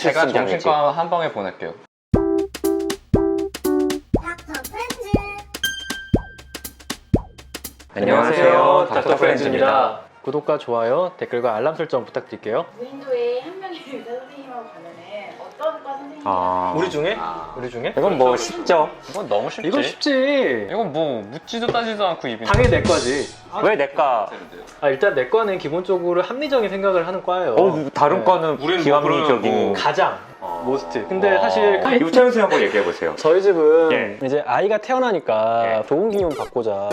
제가 실습장이지. 정신과 한 방에 보낼게요. 안녕하세요, 닥터 프렌즈입니다. 구독과 좋아요, 댓글과 알람 설정 부탁드릴게요. 무인도에 한 명의 의사 선생님하고 가면은 어떤 과 선생님이 우리 중에? 우리 중에? 이건 뭐 쉽죠? 이건 너무 쉽지. 이건 쉽지. 이건 뭐 묻지도 따지도 않고 입이. 당연히 내 과지. 왜 내과? 일단 내 과는 기본적으로 합리적인 생각을 하는 과예요. 다른 네. 과는 우리는 비합리적인. 뭐 가장 모스트. 근데 사실 유채연 씨 한번 얘기해 보세요. 저희 집은 예. 이제 아이가 태어나니까 예. 좋은 기운 받고자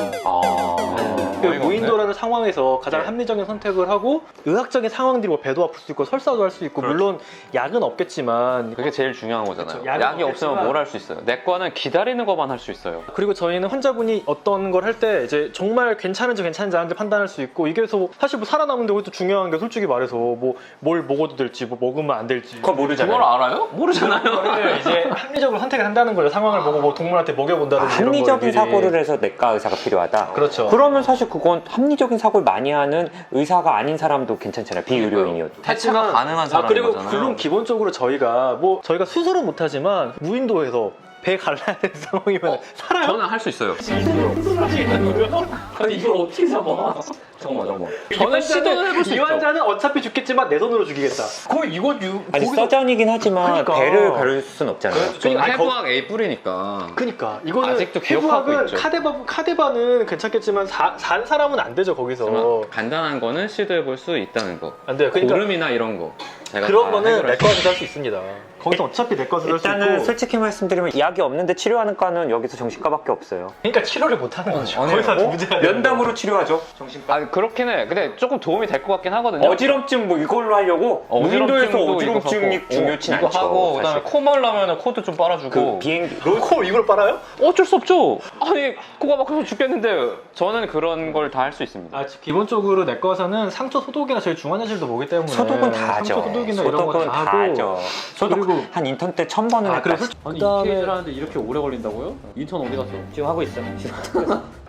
그 어이가 무인도라는 상황에서 가장 예. 합리적인 선택을 하고 의학적인 상황들이 뭐 배도 아플 수 있고 설사도 할 수 있고 물론 약은 없겠지만 그게 제일 중요한 거잖아요. 그쵸, 약은 약이 없으면 없겠지만- 뭘 할 수 있어요? 내과는 기다리는 것만 할 수 있어요. 그리고 저희는 환자분이 어떤 걸 할 때 이제 정말 괜찮은지 않은지 판단할 수 있고 이게 사실 뭐 살아남는데 그것도 중요한 게 솔직히 말해서 뭐 뭘 먹어도 될지 뭐 먹으면 안 될지 그거 모르잖아요. 그걸 알아요? 모르잖아요. 그거를 이제 합리적으로 선택을 한다는 거죠. 상황을 보고 뭐 동물한테 먹여본다든지 이런 합리적인 거를 사고를 해서 내과 의사가 필요하다. 그렇죠. 그러면 사실 그건 합리적인 사고를 많이 하는 의사가 아닌 사람도 괜찮잖아요. 비의료인이어도. 대체가 가능한 사람인 그리고 거잖아요. 물론 기본적으로 저희가 수술은 못하지만 무인도에서 배 갈라야 되는 상황이면 살아요? 저는 할 수 있어요. 아니 이걸 어떻게 잡아? 잠깐만. 저는 시도는 해볼 수 이 있죠. 환자는 어차피 죽겠지만 내 손으로 죽이겠다. 거의 이거 아니 서전이긴 하지만 그러니까. 배를 가를 순 없잖아요. 저는 아니, 해부학 A 뿌리니까. 그러니까 이거는 아직도 기억하고 해부학은 있죠. 카데바는 괜찮겠지만 산 사람은 안 되죠 거기서. 간단한 거는 시도해볼 수 있다는 거. 안 돼요. 그러니까 고름이나 이런 거. 제가 그런 다 거는 해결할 수 내과에서 할 수 있습니다. 거기서 어차피 내과에서 할 수 일단은 있고. 솔직히 말씀드리면 약이 없는데 치료하는 과는 여기서 정신과밖에 없어요. 그러니까 치료를 못 하는 거죠. 아니에요. 거기서 문제가 되는 면담으로 치료하죠. 아 그렇긴 해. 근데 조금 도움이 될 것 같긴 하거든요. 어지럼증 뭐 이걸로 하려고 무인도에서 어지럼증도 어지럼증이 이거 중요치 이거 않죠. 하고 그다음에 사실. 코 말라면 코도 좀 빨아주고. 그 비행기 코 이걸 빨아요? 어쩔 수 없죠. 아니 코가 막혀서 죽겠는데 저는 그런 걸 다 할 수 있습니다. 기본적으로 내과에서는 상처 소독이나 저희 중환자실도 보기 때문에 소독은 다 하죠. 상처 소독이나 이런 소독은 거 다 다 하고. 하죠. 소독 그리고- 한 인턴 때 1000번은 했다. 그래서 아니 그다음에- EKG를 하는데 이렇게 오래 걸린다고요? 인턴 어디 갔어? 지금 하고 있어.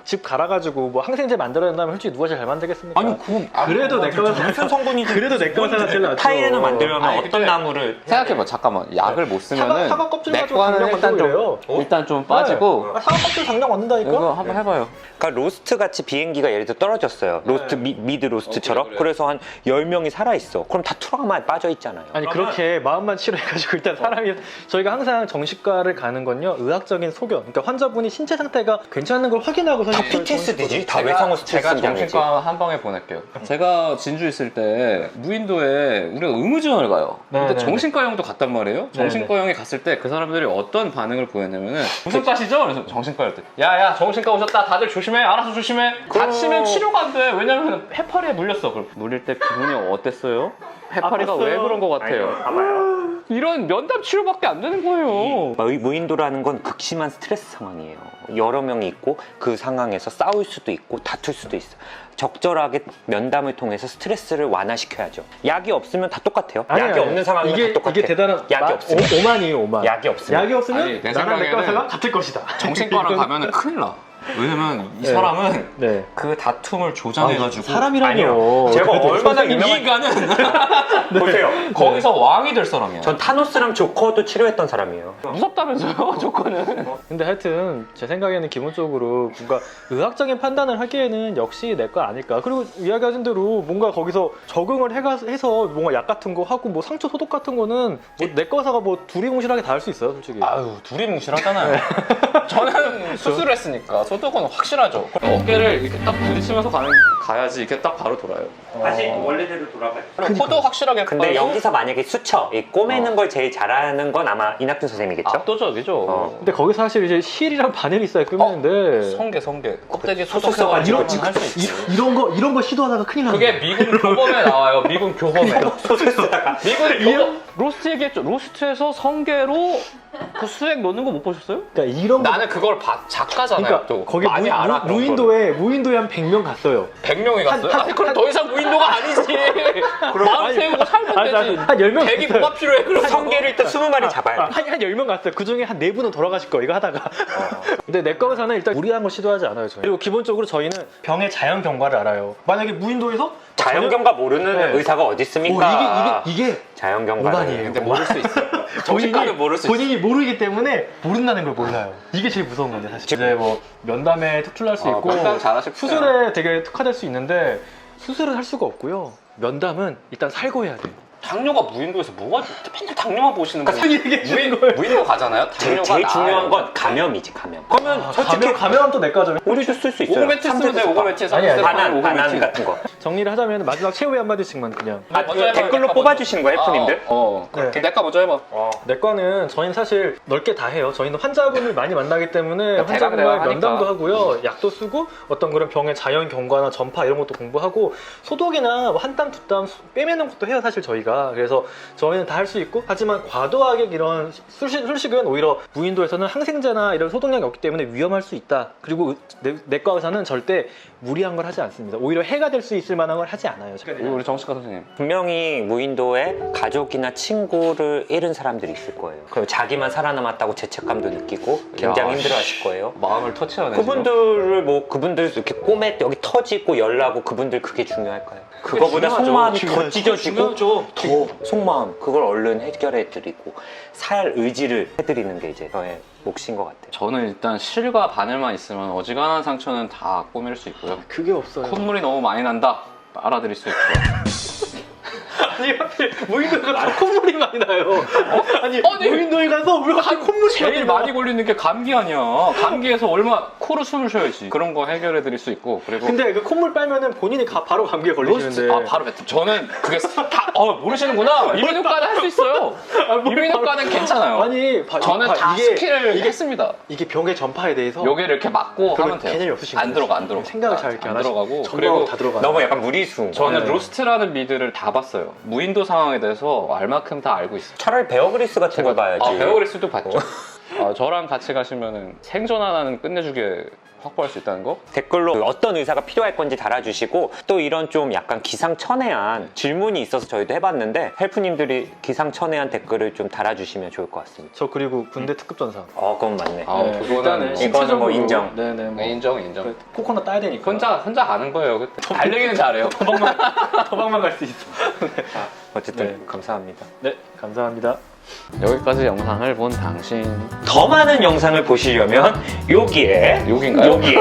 집 갈아가지고 뭐 항생제 만들어야 된다면 솔직히 누가 제일 잘 만들겠습니까? 아니 그건 그래도 내과가 무슨 성분이지? 그래도 내과가 제일 낫죠. 타이레놀 만들려면 아니, 어떤 근데- 나무를 생각해봐. 잠깐만. 약을 못 쓰면은 사과 껍질 가지고 내과는 강령 일단 만들고 좀 이래요. 일단 좀 빠지고 사과 껍질 강령 만든다니까? 이거 한번 해봐요. 그러니까 로스트 같이 비행기가 예를 들어 떨어졌어요. 로스트 미드 로스트처럼. 그래. 그래서 한 10명이 살아 있어. 그럼 다 트라우마에 빠져 있잖아요. 아니 그렇게 마음만 치료해가지고 일단 사람이 저희가 항상 정신과를 가는 건요 의학적인 소견 그러니까 환자분이 신체 상태가 괜찮은 걸 확인하고 다 사실 PTSD지. 다 외상후 스트레스 제가 장애지. 정신과 한 방에 보낼게요. 제가 진주 있을 때 무인도에 우리가 의무지원을 가요. 근데 네네네. 정신과형도 갔단 말이에요. 정신과형에 갔을 때 그 사람들이 어떤 반응을 보였냐면은 무슨 과시죠? 그래서 정신과일 때 야야 정신과 오셨다. 다들 조심해. 알아서 조심해. 다치면 치료가 안 돼. 왜냐면 해파리에 물렸어. 그럼 물릴 때 기분이 어땠어요? 해파리가 아팠어요. 왜 그런 것 같아요? 봐봐요. 이런 면담 치료밖에 안 되는 거예요. 무인도라는 건 극심한 스트레스 상황이에요. 여러 명이 있고 그 상황에서 싸울 수도 있고 다툴 수도 있어. 적절하게 면담을 통해서 스트레스를 완화시켜야죠. 약이 없으면 다 똑같아요. 약이 없는 상황이면 다 똑같아. 이게 대단한 약이 없으면. 오만이에요 오만 약이 없으면. 약이 없으면 아니, 내 나랑 생각에는 내과가 같을 것이다 정신과랑 가면은 큰일 나. 왜냐면 이 네. 사람은 네. 그 다툼을 조장해가지고 사람이라뇨 아니요. 제가 얼마나 이 유명한 인간은 보세요. 거기서 왕이 될 사람이야. 전 타노스랑 조커도 치료했던 사람이에요. 무섭다면서요, 조건은. 근데 하여튼 제 생각에는 기본적으로 뭔가 의학적인 판단을 하기에는 역시 내과 아닐까 그리고 이야기하신 대로 뭔가 거기서 적응을 해서 뭔가 약 같은 거 하고 뭐 상처 소독 같은 거는 뭐 내과 의사가 뭐 두리뭉실하게 다 할 수 있어요 솔직히 아유, 둘이 뭉실하잖아요. 저는 수술을 했으니까 소독은 확실하죠. 어깨를 이렇게 딱 부딪히면서 가야지 이렇게 딱 바로 돌아요. 다시 원래대로 돌아가요. 그리고 코도 확실하게 근데 빠지고 여기서 만약에 수쳐, 이 꼬매는 걸 제일 잘하는 건 아마 이낙준 선생님이겠죠? 압도적이죠. 근데 거기서 사실 이제 실이랑 바늘이 있어야 끄면는데 성게. 껍데기 소독 소독해가지고 써가지고 할수 있지. 이런 거 시도하다가 큰일 나는 그게 미군 교범에 나와요. 미군 교범에. 소설 쓰다가. 미군 교범. 로스트 얘기했죠. 로스트에서 성게로 그 수액 넣는 거 못 보셨어요? 그러니까 이런 거 나는 그걸 작가잖아요. 그러니까 또 거기 많이 알아. 무인도에 한 100명 갔어요 100명이 갔어요? 한- 아니 그럼 더 이상 무인도가 아니지. 마음 세우고 살면 되지. 한 10명 백이 갔어요 뭐가 필요해 그럼. 성게를 일단 20마리 잡아요. 한 10명 갔어요. 그 중에 한 4분은 돌아가실 거예요, 이거 하다가. 근데 내과 의사는 일단 무리한 걸 시도하지 않아요, 저희. 그리고 기본적으로 저희는 병의 자연 경과를 알아요. 만약에 무인도에서 자연경과 모르는 네. 의사가 어디 있습니까? 이게 자연경과는 오만이에요. 근데 모를 수 있어. 정신과는 모를 수 있어. 본인이 모르기 때문에 모른다는 걸 몰라요. 이게 제일 무서운 건데 사실. 이제 뭐 면담에 특출날 수 있고 면담 잘하실 거예요. 수술에 되게 특화될 수 있는데 수술은 할 수가 없고요. 면담은 일단 살고 해야 돼요. 당뇨가 무인도에서 뭐가 맨날 당뇨만 보시는 그러니까 거예요. 얘기해 주는 거예요. 무인도 가잖아요. 당뇨가 제일 중요한 나아요. 건 감염이지 감염. 그러면 솔직히 가면 또 내과죠. 우리도 쓸 수 있어요. 오그멘트 쓰면 돼. 오그멘트에서 아니, 아니, 바난 같은 거. 정리를 하자면 마지막 최후의 한마디씩만 그냥. 먼저 해봐, 댓글로 내과 뽑아주시는 거예요, 헬프님들? 네. 내과 먼저 해봐. 내과는 저희는 사실 넓게 다 해요. 저희는 환자분을 많이 만나기 때문에 대강 환자분과의 하니까. 면담도 하고요. 약도 쓰고 어떤 그런 병의 자연 경과나 전파 이런 것도 공부하고 소독이나 한 땀 두 땀 빼매는 것도 해요. 사실 저희가. 그래서 저희는 다 할 수 있고 하지만 과도하게 이런 술식은 오히려 무인도에서는 항생제나 이런 소독약이 없기 때문에 위험할 수 있다. 그리고 내과 의사는 절대 무리한 걸 하지 않습니다. 오히려 해가 될 수 있을 만한 걸 하지 않아요. 우리 정신과 선생님. 분명히 무인도에 가족이나 친구를 잃은 사람들이 있을 거예요. 그리고 자기만 살아남았다고 죄책감도 느끼고 굉장히 야, 힘들어하실 거예요. 마음을 터치하네. 그분들 이렇게 꿈에 여기 터지고 열나고 그분들 그게 중요할까요? 그거보다 중요하죠. 속마음이 더 중요하죠. 찢어지고 중요하죠. 더 속마음 그걸 얼른 해결해드리고 살 의지를 해드리는 게 이제 저의 몫인 것 같아요. 저는 일단 실과 바늘만 있으면 어지간한 상처는 다 꾸밀 수 있고요. 그게 없어요. 콧물이 너무 많이 난다. 알아들일 수 있고요. 아니 하필 무인도에 가서 콧물이 많이 나요. 아니 무인도에 가서 우리가 콧물이 제일 많이 걸리는 게 감기 아니야. 감기에서 얼마 코로 숨을 쉬어야지. 그런 거 해결해 드릴 수 있고. 그리고 근데 그 콧물 빨면은 본인이 바로 감기에 걸리시는데. 아 바로 뱉어. 저는 그게 다 모르시는구나. 이비인후과는 할 수 있어요. 이비인후과는 괜찮아요. 아니 저는 다 스킬을 이게 했습니다. 이게 병의 전파에 대해서 여기를 이렇게 막고 별로 하면 돼요. 개념이 없으신 안 거예요. 들어가 안 들어가. 생각을 잘 이렇게 안 안 들어가고. 그리고 그리고 다 들어가. 너무 약간 무리수. 저는 네. 로스트라는 미드를 다 봤어요. 무인도 상황에 대해서 알 만큼 다 알고 있어요. 차라리 베어그리스 같은 걸 봐야지. 베어그리스도 봤죠. 저랑 같이 가시면은 생존 하나는 끝내주게 확보할 수 있다는 거? 댓글로 어떤 의사가 필요할 건지 달아주시고 또 이런 좀 약간 기상천외한 질문이 있어서 저희도 해봤는데 헬프님들이 기상천외한 댓글을 좀 달아주시면 좋을 것 같습니다. 저 그리고 군대 특급 전사. 그건 맞네. 그거는 이거는 뭐 인정. 네네. 뭐 인정. 그 코코넛 따야 되니까. 혼자 가는 거예요. 그때. 달리기는 잘해요. 도망만 갈 수 있어. 어쨌든 네. 감사합니다. 네 감사합니다. 여기까지 영상을 본 당신. 더 많은 영상을 보시려면 여기에 여긴가요? 여기에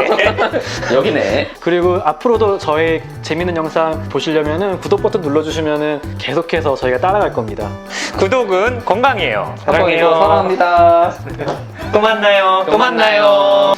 여기네. 그리고 앞으로도 저의 재밌는 영상 보시려면은 구독 버튼 눌러주시면은 계속해서 저희가 따라갈 겁니다. 구독은 건강이에요. 사랑합니다. 또 만나요. 또 만나요.